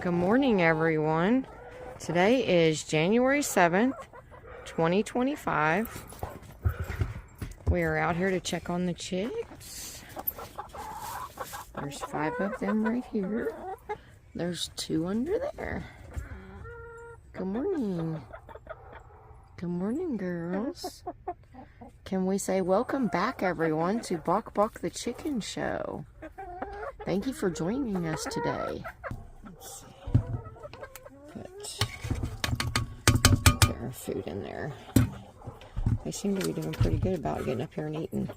Good morning, everyone. Today is January 7th, 2025. We are out here to check on the chicks. There's 5 of them right here. There's 2 under there. Good morning. Good morning, girls. Can we say welcome back, everyone, to Bok Bok the Chicken Show? Thank you for joining us today. Let's see. Put our food in there. They seem to be doing pretty good about getting up here and eating.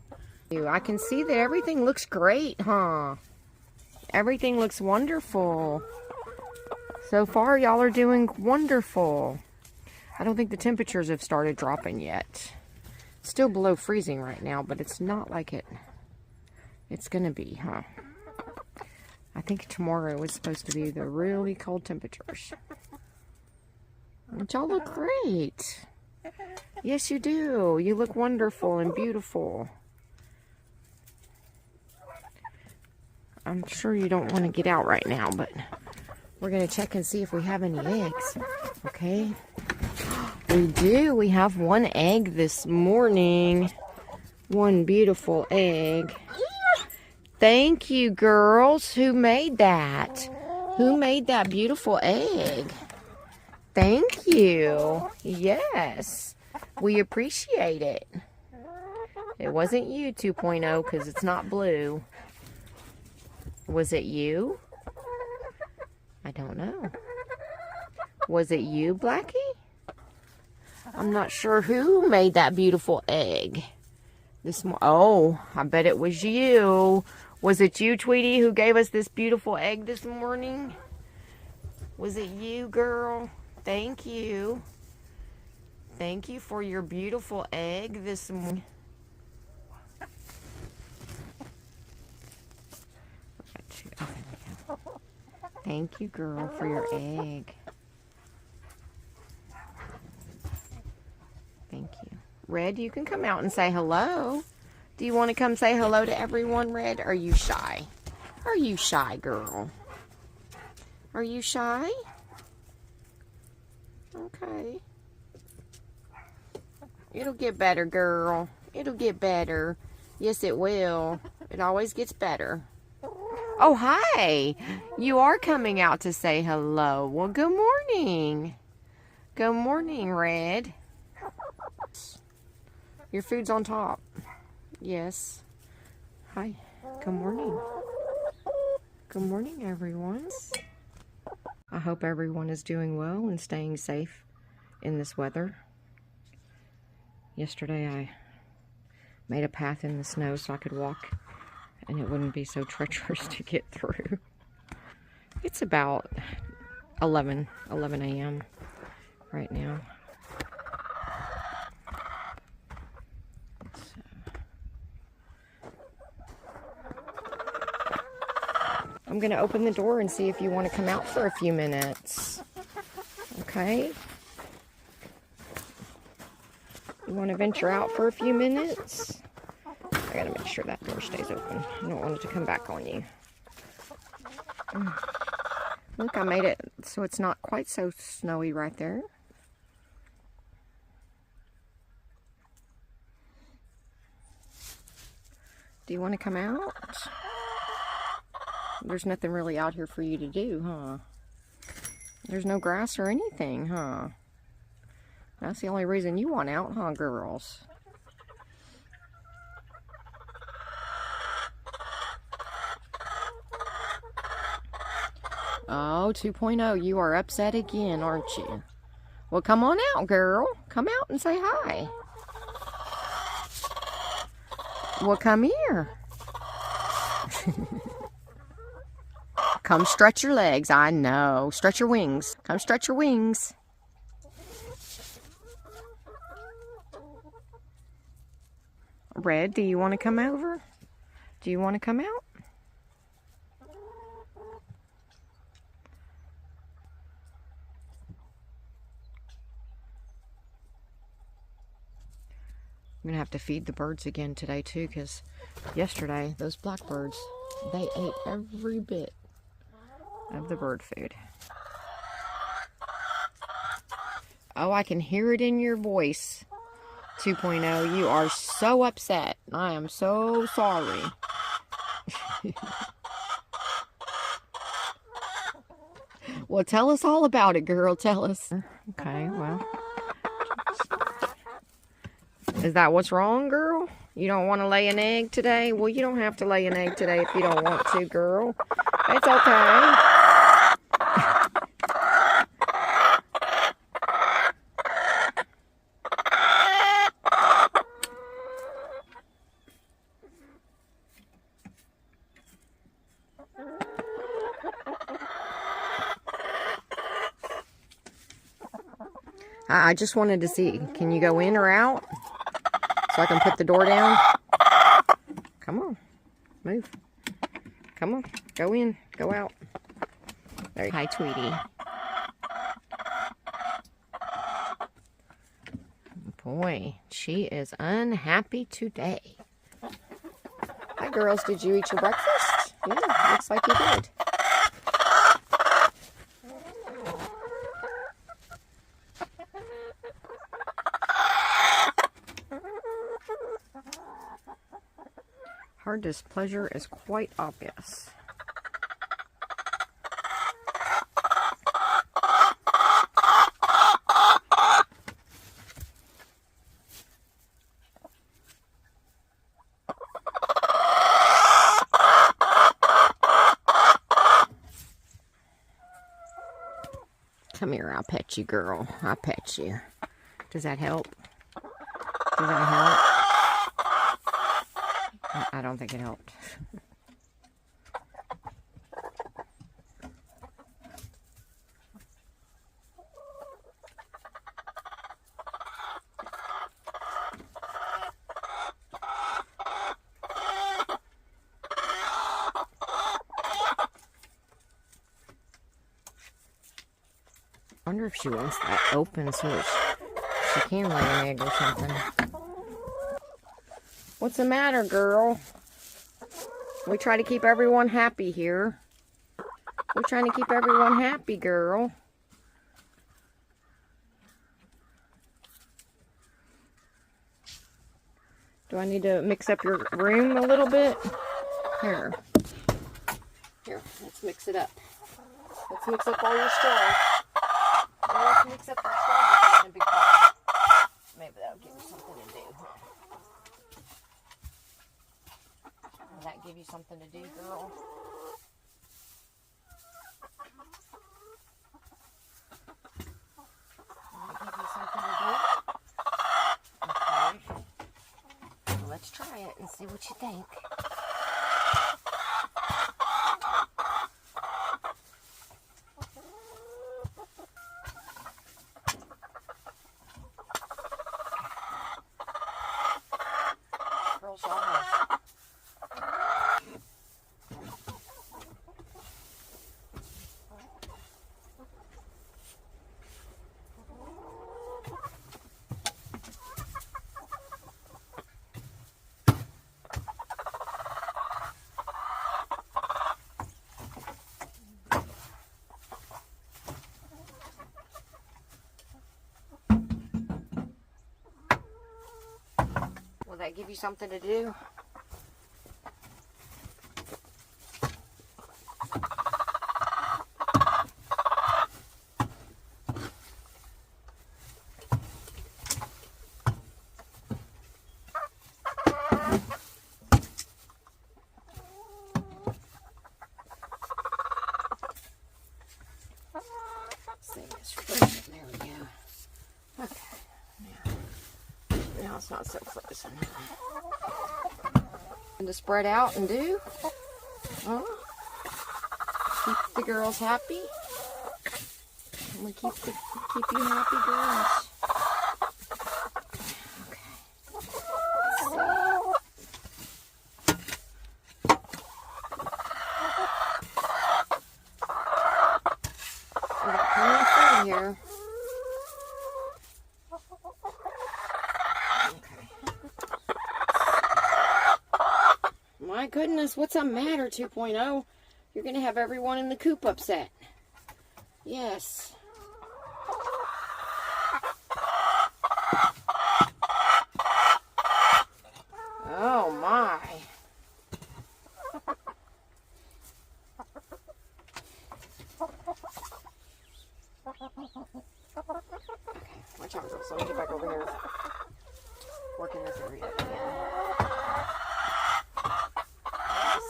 I can see that everything looks great, huh? Everything looks wonderful. So far, y'all are doing wonderful. I don't think the temperatures have started dropping yet. It's still below freezing right now, but it's not like it's gonna be, huh? I think tomorrow is supposed to be the really cold temperatures. But y'all look great. Yes, you do. You look wonderful and beautiful. I'm sure you don't want to get out right now, but we're going to check and see if we have any eggs. Okay? We do. We have 1 egg this morning. 1 beautiful egg. Thank you, girls. Who made that? Who made that beautiful egg? Thank you. Yes. We appreciate it. It wasn't you, 2.0, because it's not blue. Was it you? I don't know. Was it you, Blackie? I'm not sure who made that beautiful egg. Oh, I bet it was you. Was it you, Tweety, who gave us this beautiful egg this morning? Was it you, girl? Thank you. Thank you for your beautiful egg this morning. Thank you, girl, for your egg. Thank you. Red, you can come out and say hello. Do you want to come say hello to everyone, Red? Are you shy? Are you shy, girl? Are you shy? Okay. It'll get better, girl. It'll get better. Yes, it will. It always gets better. Oh, hi. You are coming out to say hello. Well, good morning. Good morning, Red. Your food's on top. Yes. Hi. Good morning. Good morning, everyone. I hope everyone is doing well and staying safe in this weather. Yesterday I made a path in the snow so I could walk and it wouldn't be so treacherous to get through. It's about 11 a.m. right now. I'm going to open the door and see if you want to come out for a few minutes. Okay? You want to venture out for a few minutes? I got to make sure that door stays open. I don't want it to come back on you. Look, I made it so it's not quite so snowy right there. Do you want to come out? There's nothing really out here for you to do, huh? There's no grass or anything, huh? That's the only reason you want out, huh, girls? Oh, 2.0, you are upset again, aren't you? Well, come on out, girl. Come out and say hi. Well, come here. Come stretch your legs. I know. Stretch your wings. Come stretch your wings. Red, do you want to come over? Do you want to come out? I'm going to have to feed the birds again today too, because yesterday those blackbirds, they ate every bit of the bird food. Oh, I can hear it in your voice. 2.0, you are so upset. I am so sorry. Well, tell us all about it, girl. Tell us. Okay, well. Is that what's wrong, girl? You don't want to lay an egg today? Well, you don't have to lay an egg today if you don't want to, girl. It's okay. I just wanted to see, can you go in or out? So I can put the door down? Come on. Move. Come on. Go in. Go out. There. Hi, Tweety. Boy, she is unhappy today. Hi, girls. Did you eat your breakfast? Yeah, looks like you did. Her displeasure is quite obvious. Come here, I'll pet you, girl. I'll pet you. Does that help? Does that help? I don't think it helped. I wonder if she wants that open so that she can lay an egg or something. What's the matter, girl? We try to keep everyone happy here. We're trying to keep everyone happy, girl. Do I need to mix up your room a little bit? Here. Here, let's mix it up. Let's mix up all your straw. Let's mix up your straw in a big pot. Maybe that'll give you something to do. Will that give you something to do, girl? Will that give you something to do? Okay. Well, let's try it and see what you think. Girls, y'all have. Will that give you something to do? There we go. Okay. Now it's not so frozen. And to spread out and do. Keep the girls happy. And we keep you happy, girls. Here. Okay. My goodness, what's the matter, 2.0? You're going to have everyone in the coop upset. Yes. let me get back over here. Work in this area again. Yes.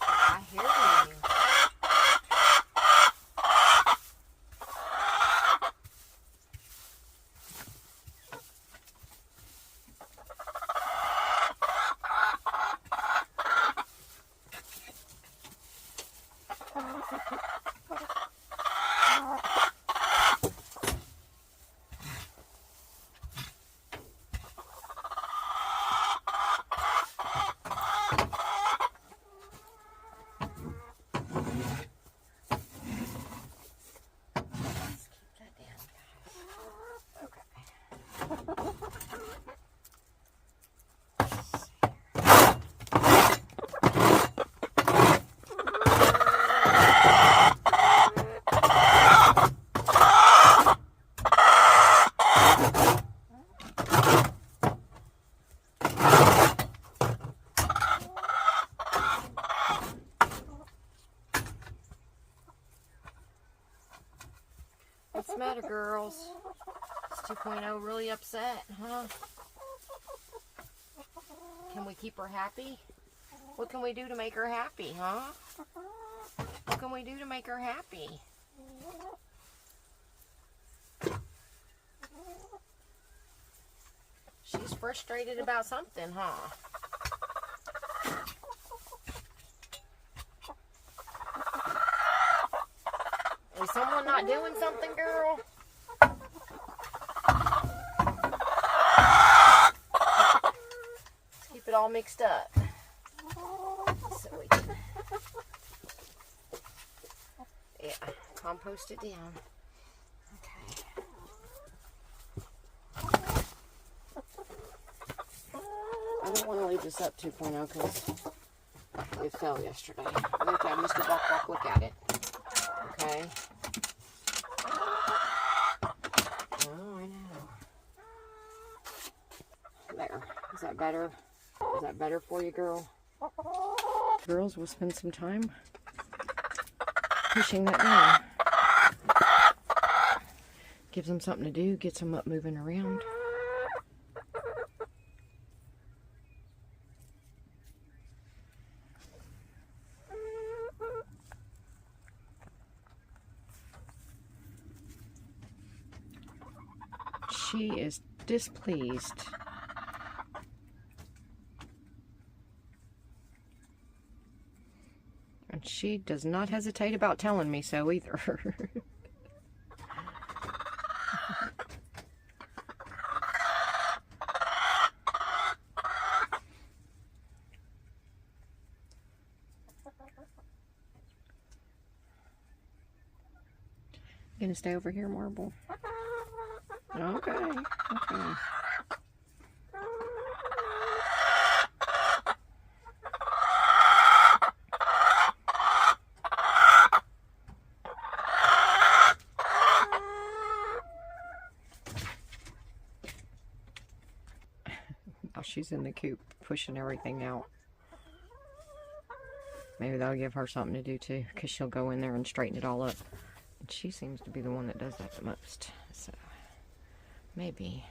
I hear you. What's the matter, girls? Is 2.0 really upset, huh? Can we keep her happy? What can we do to make her happy, huh? What can we do to make her happy? She's frustrated about something, huh? Is someone not doing something, girl? Let's keep it all mixed up. So we can, yeah, compost it down. Okay. I don't want to leave this up 2.0 because it fell yesterday. We have to have Mr. Buck look at it. Okay. Oh, I know. There. Is that better? Is that better for you, girl? Girls, we'll spend some time pushing that down. Gives them something to do, gets them up moving around. She is displeased. And she does not hesitate about telling me so either. You gonna stay over here, Marble? Okay, okay. Now she's in the coop pushing everything out. Maybe that'll give her something to do too, because she'll go in there and straighten it all up. And she seems to be the one that does that the most, so maybe.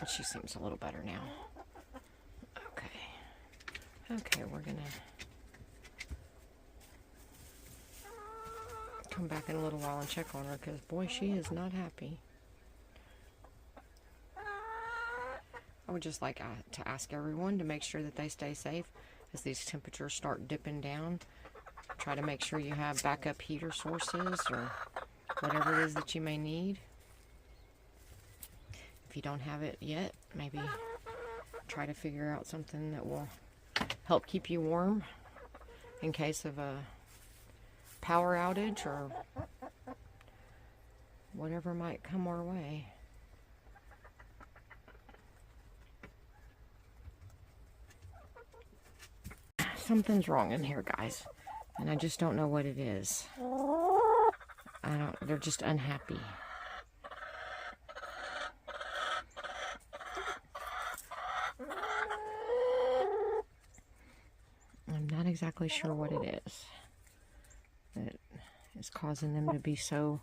She seems a little better now. Okay, we're gonna come back in a little while and check on her, because boy, she is not happy. I would just like to ask everyone to make sure that they stay safe as these temperatures start dipping down. Try to make sure you have backup heater sources or whatever it is that you may need. If you don't have it yet, maybe try to figure out something that will help keep you warm in case of a power outage or whatever might come our way. Something's wrong in here, guys. And I just don't know what it is. They're just unhappy. I'm not exactly sure what it is that is causing them to be so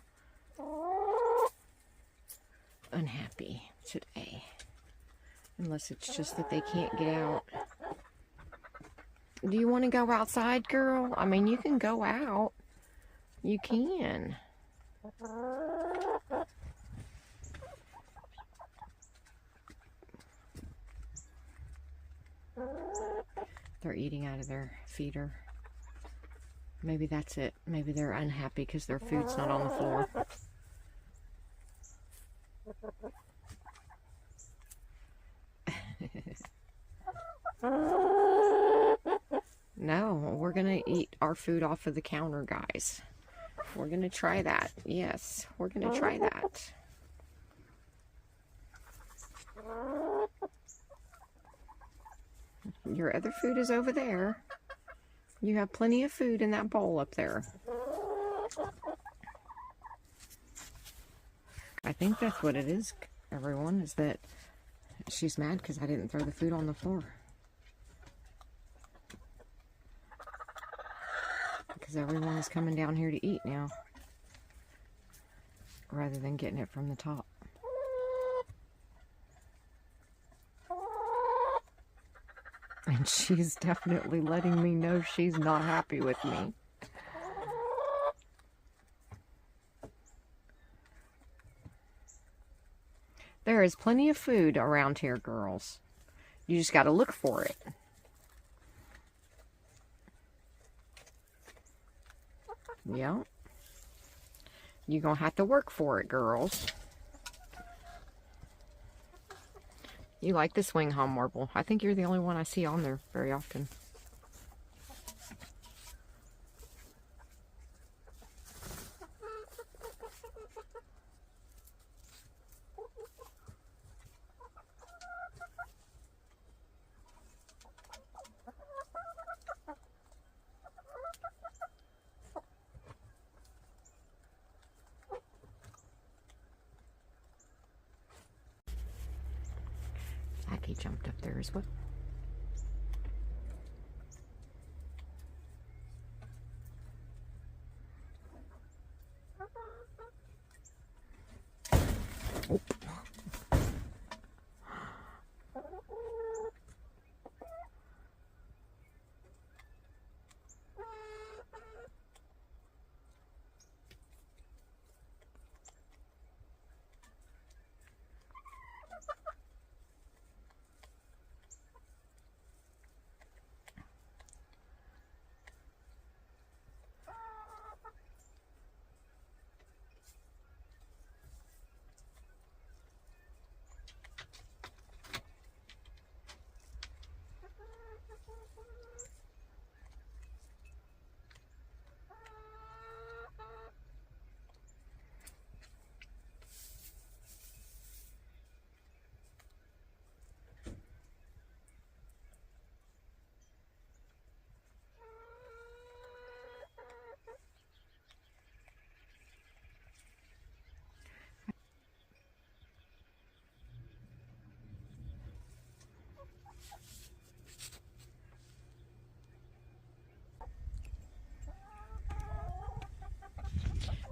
unhappy today. Unless it's just that they can't get out. Do you want to go outside, girl? I mean, you can go out. You can. They're eating out of their feeder. Maybe that's it. Maybe they're unhappy because their food's not on the floor. No, we're going to eat our food off of the counter, guys. We're going to try that. Yes, we're going to try that. Your other food is over there. You have plenty of food in that bowl up there. I think that's what it is, everyone, is that she's mad because I didn't throw the food on the floor. Because everyone is coming down here to eat now, rather than getting it from the top. And she's definitely letting me know she's not happy with me. There is plenty of food around here, girls. You just got to look for it. Yep. You're going to have to work for it, girls. You like the swing home marble. I think you're the only one I see on there very often. He jumped up there as well. Oh.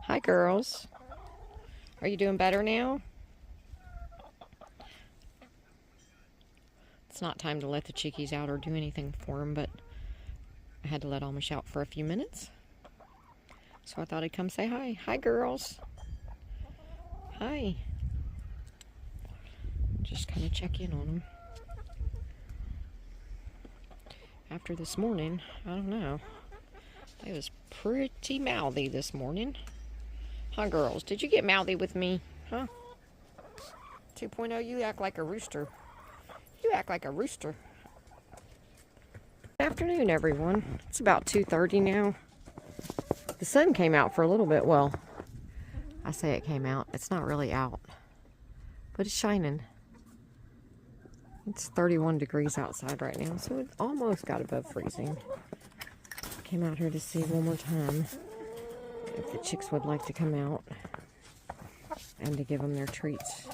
Hi, girls. Are you doing better now? It's not time to let the chickies out or do anything for them, but I had to let Amish out for a few minutes. So I thought I'd come say hi. Hi, girls. Hi. Just kind of check in on them. After this morning, I don't know. They was pretty mouthy this morning. Huh, girls? Did you get mouthy with me? Huh? 2.0, you act like a rooster. You act like a rooster. Good afternoon, everyone. It's about 2:30 now. The sun came out for a little bit. Well, I say it came out. It's not really out, but it's shining. It's 31 degrees outside right now, so it almost got above freezing. Came out here to see one more time if the chicks would like to come out and to give them their treats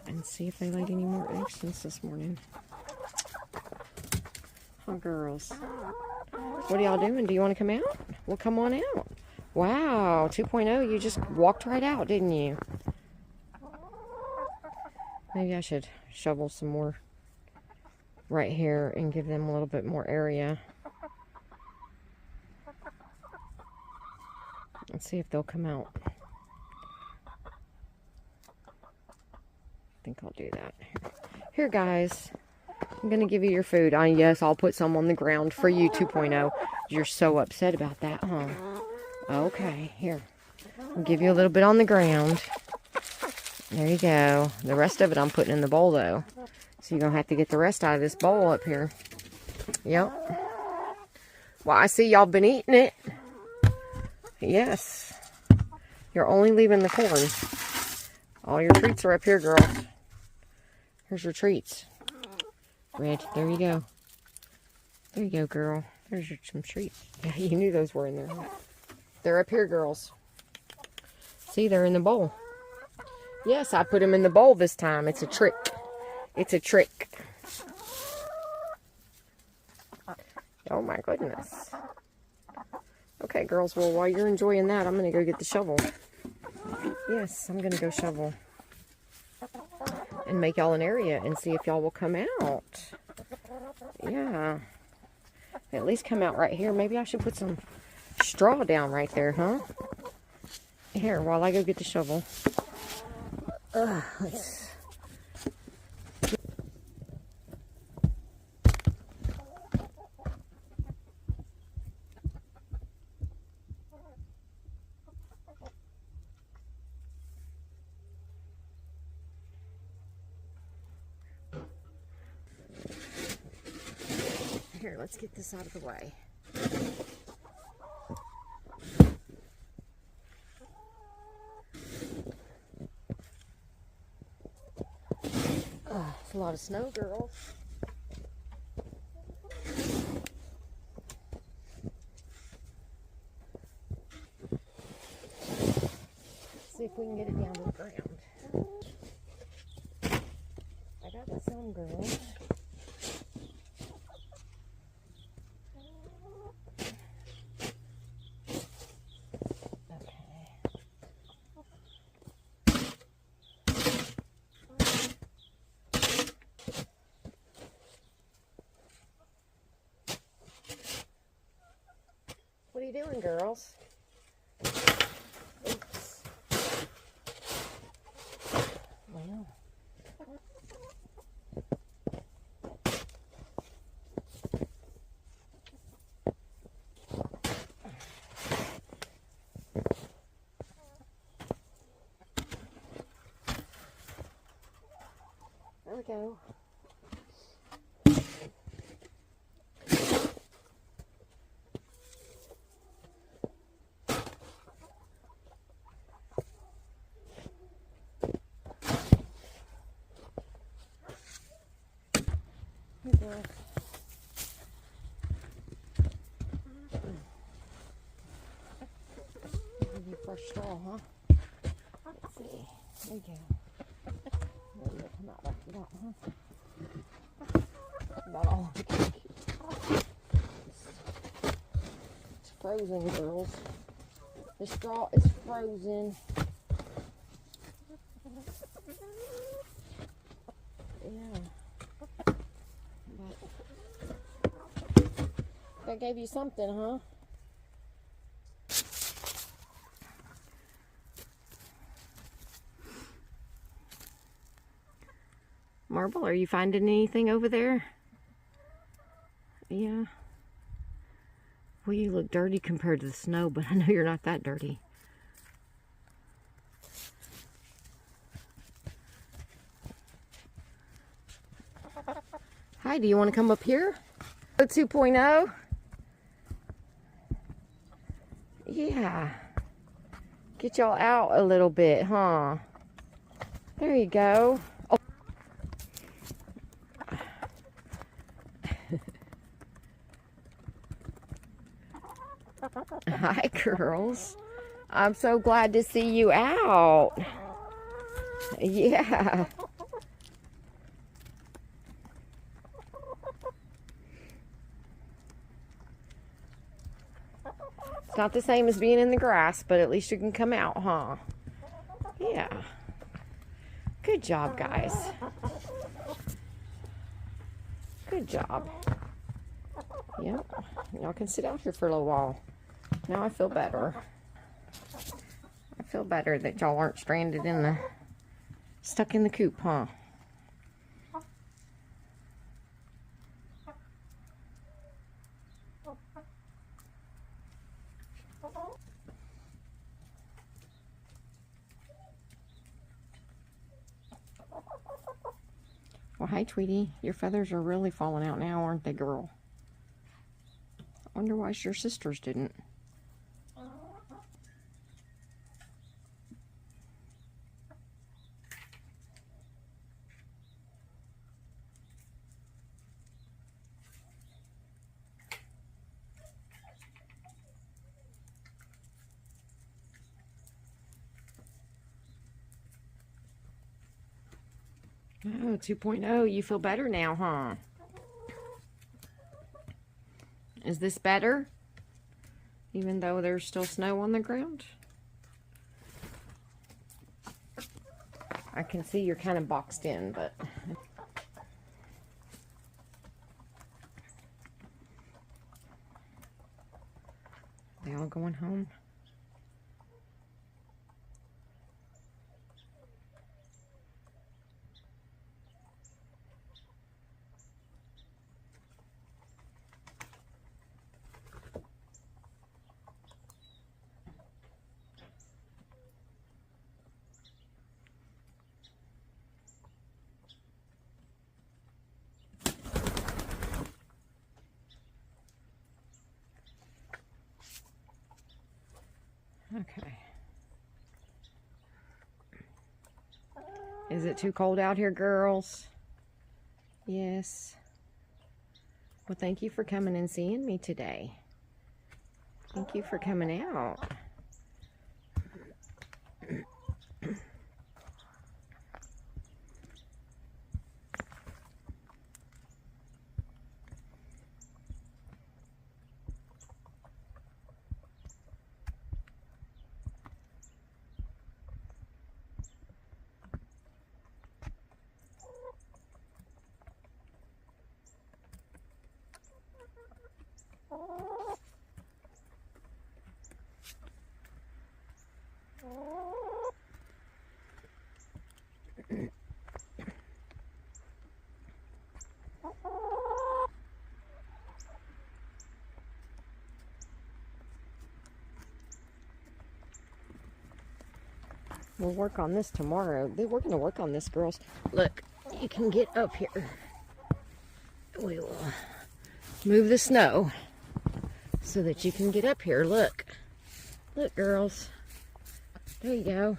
and see if they laid any more eggs since this morning. Oh, girls. What are y'all doing? Do you want to come out? Well, come on out. Wow, 2.0, you just walked right out, didn't you? Maybe I should shovel some more right here and give them a little bit more area. Let's see if they'll come out. I think I'll do that. Here, guys. I'm going to give you your food. Yes, I'll put some on the ground for you, 2.0. You're so upset about that, huh? Okay, here. I'll give you a little bit on the ground. There you go. The rest of it I'm putting in the bowl, though. So you're going to have to get the rest out of this bowl up here. Yep. Well, I see y'all been eating it. Yes. You're only leaving the corn. All your treats are up here, girls. Here's your treats. Red, there you go. There you go, girl. There's some treats. Yeah, you knew those were in there. They're up here, girls. See, they're in the bowl. Yes, I put them in the bowl this time. It's a trick. It's a trick. Oh, my goodness. Okay, girls. Well, while you're enjoying that, I'm going to go get the shovel. Yes, I'm going to go shovel. And make y'all an area and see if y'all will come out. Yeah. At least come out right here. Maybe I should put some straw down right there, huh? Here, while I go get the shovel. Let's... Here, let's get this out of the way. It's a lot of snow, girls. See if we can get it down to the ground. I got some, girls. What are you doing, girls? Oops. Well. There we go. Fresh straw, huh? Let's see. There you go. Maybe it'll come out like that, huh? About all the cake. It's frozen, girls. The straw is frozen. Yeah. That gave you something, huh? Marble, are you finding anything over there? Yeah. Well, you look dirty compared to the snow, but I know you're not that dirty. Hi, do you want to come up here? 2.0? Yeah. Get y'all out a little bit, huh? There you go. Oh. Hi, girls. I'm so glad to see you out. Yeah. It's not the same as being in the grass, but at least you can come out, huh? Yeah. Good job, guys. Good job. Yep. Y'all can sit out here for a little while. Now I feel better. I feel better that y'all aren't stranded in the, stuck in the coop, huh? Well, hi, Tweety. Your feathers are really falling out now, aren't they, girl? I wonder why your sisters didn't. Oh, 2.0. You feel better now, huh? Is this better? Even though there's still snow on the ground? I can see you're kind of boxed in, but... They all going home? Okay. Is it too cold out here, girls? Yes. Well, thank you for coming and seeing me today. Thank you for coming out. We'll work on this tomorrow. We're going to work on this, girls. Look, you can get up here. We will move the snow so that you can get up here. Look. Look, girls. There you go.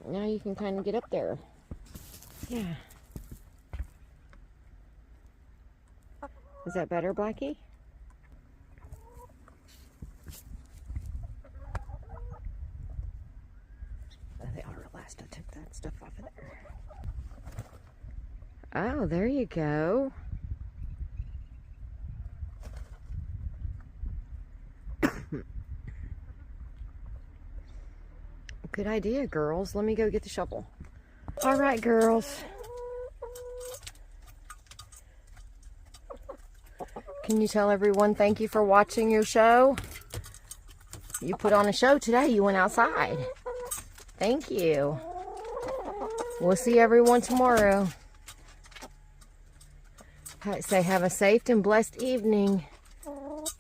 Now you can kind of get up there. Yeah. Is that better, Blackie? They all relaxed. I took that stuff off of there. Oh, there you go. Good idea, girls. Let me go get the shovel. All right, girls. Can you tell everyone thank you for watching your show? You put on a show today. You went outside. Thank you. We'll see everyone tomorrow. Say have a safe and blessed evening.